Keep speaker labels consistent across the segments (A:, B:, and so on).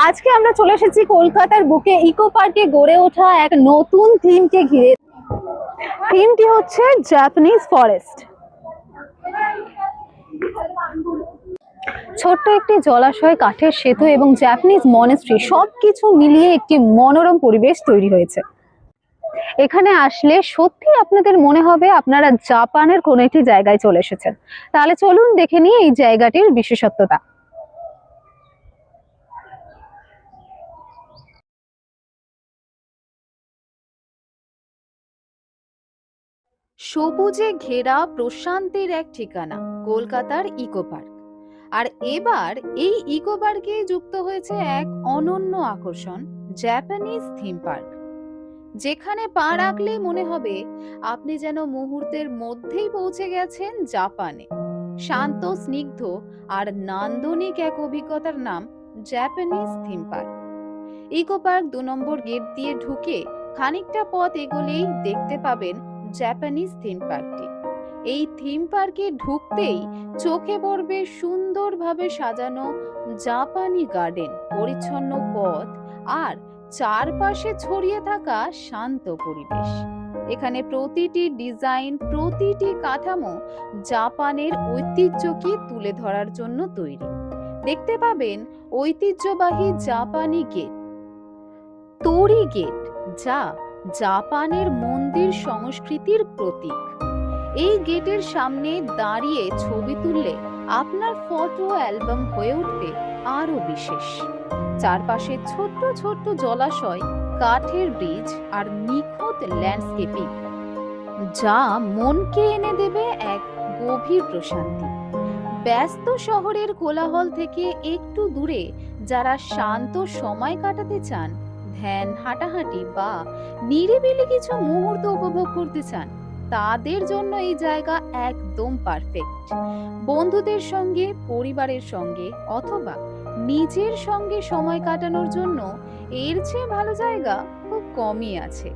A: আজকে আমরা চলে এসেছি কলকাতার বুকে ইকো পার্কে গড়ে ওঠা এক নতুন থিমকে ঘিরে। থিমটি হচ্ছে জাপানিজ ফরেস্ট। ছোট্ট একটি জলাশয়, কাঠের সেতু এবং জাপানিজ মনেস্ট্রি সবকিছু মিলিয়ে একটি মনোরম পরিবেশ তৈরি হয়েছে। এখানে আসলে সত্যি আপনাদের মনে হবে আপনারা জাপানের কোনো একটি জায়গায় চলে এসেছেন। তাহলে চলুন দেখে নিই এই জায়গাটির বিশেষত্বতা। সবুজে ঘেরা প্রশান্তির এক ঠিকানা কলকাতার ইকো পার্ক। আর এবার এই ইকো পার্কে যুক্ত হয়েছে এক অনন্য আকর্ষণ, জাপানিজ থিম পার্ক, যেখানে পা রাখলেই মনে হবে আপনি যেন মুহূর্তের মধ্যেই পৌঁছে গেছেন জাপানে। শান্ত, স্নিগ্ধ আর নান্দনিক এক অভিজ্ঞতার নাম Japanese theme park. Eco park ২ number gate দিয়ে ঢুকে খানিকটা পথ এগোলেই দেখতে পাবেন জাপানিজ থিম পার্কটি। এই থিম পার্কে ঢুকতেই চোখে পড়বে সুন্দরভাবে সাজানো জাপানি গার্ডেন, পরিচ্ছন্ন পথ আর চারপাশে ছড়িয়ে থাকা শান্ত পরিবেশ। এখানে প্রতিটি ডিজাইন, প্রতিটি কাঠামো জাপানের ঐতিহ্যকে তুলে ধরার জন্য তৈরি। দেখতে পাবেন ঐতিহ্যবাহী জাপানি গেট, তোরি গেট, যা জাপানের মন্দির সংস্কৃতির প্রতীক। এই গেটের সামনে দাঁড়িয়ে ছবি তুললে আপনার ফটো অ্যালবাম হয়ে উঠবে আরো বিশেষ। চারপাশে ছোট্ট ছোট্ট জলাশয়, কাঠের ব্রিজ আর নিখুঁত ল্যান্ডস্কেপিং, যা মনকে এনে দেবে এক গভীর প্রশান্তি। ব্যস্ত শহরের কোলাহল থেকে একটু দূরে যারা শান্ত সময় কাটাতে চান, ধ্যান, হাঁটাহাঁটি বা নিরিবিলি কিছু মুহূর্ত উপভোগ করতে চান, তাদের জন্য এই জায়গা একদম পারফেক্ট। বন্ধুদের সঙ্গে, পরিবারের সঙ্গে অথবা নিজের সঙ্গে সময় কাটানোর জন্য এর চেয়ে ভালো জায়গা খুব কমই আছে।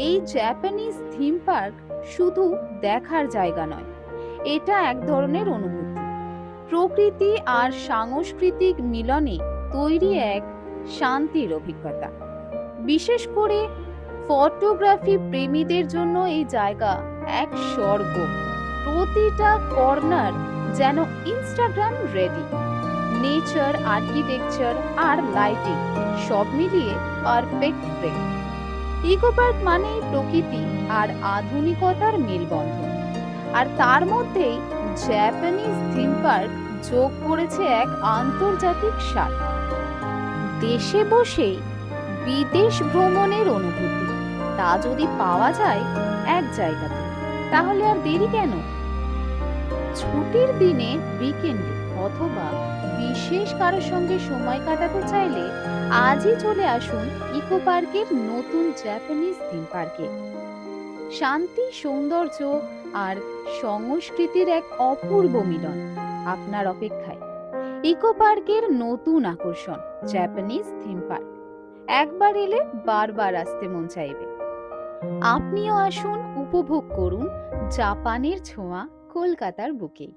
A: এই জাপানিজ থিম পার্ক শুধু দেখার জায়গা নয়, এটা এক ধরনের অনুভূতি। প্রকৃতি আর সাংস্কৃতিক মিলনে তৈরি এক শান্তির অভিজ্ঞতা। বিশেষ করে ফটোগ্রাফি প্রেমীদের জন্য এই জায়গা এক স্বর্গ। প্রতিটা কর্নার যেন ইনস্টাগ্রাম রেডি। নেচার, আর্কিটেকচার আর লাইটিং সব মিলিয়ে পারফেক্ট ফ্রেম। ইকো পার্ক মানেই প্রকৃতি আর আধুনিকতার মেলবন্ধন, আর তার মধ্যেই জাপানিজ থিম পার্ক যোগ করেছে এক আন্তর্জাতিক স্বাদ। দেশে বসেই বিদেশ ভ্রমণের অনুভূতি, তা যদি পাওয়া যায় এক জায়গাতে, তাহলে আর দেরি কেন? ছুটির দিনে, উইকেন্ডে অথবা বিশেষ কারোর সঙ্গে সময় কাটাতে চাইলে আজই চলে আসুন ইকো পার্কের নতুন জাপানিজ থিম পার্কে। শান্তি, সৌন্দর্য আর সংস্কৃতির এক অপূর্ব মিলন আপনার অপেক্ষায়। ইকো পার্কের নতুন আকর্ষণ জাপানিজ থিম পার্ক। একবার এলে বারবার আসতে মন চাইবে। আপনিও আসুন, উপভোগ করুন জাপানের ছোঁয়া কলকাতার বুকেই।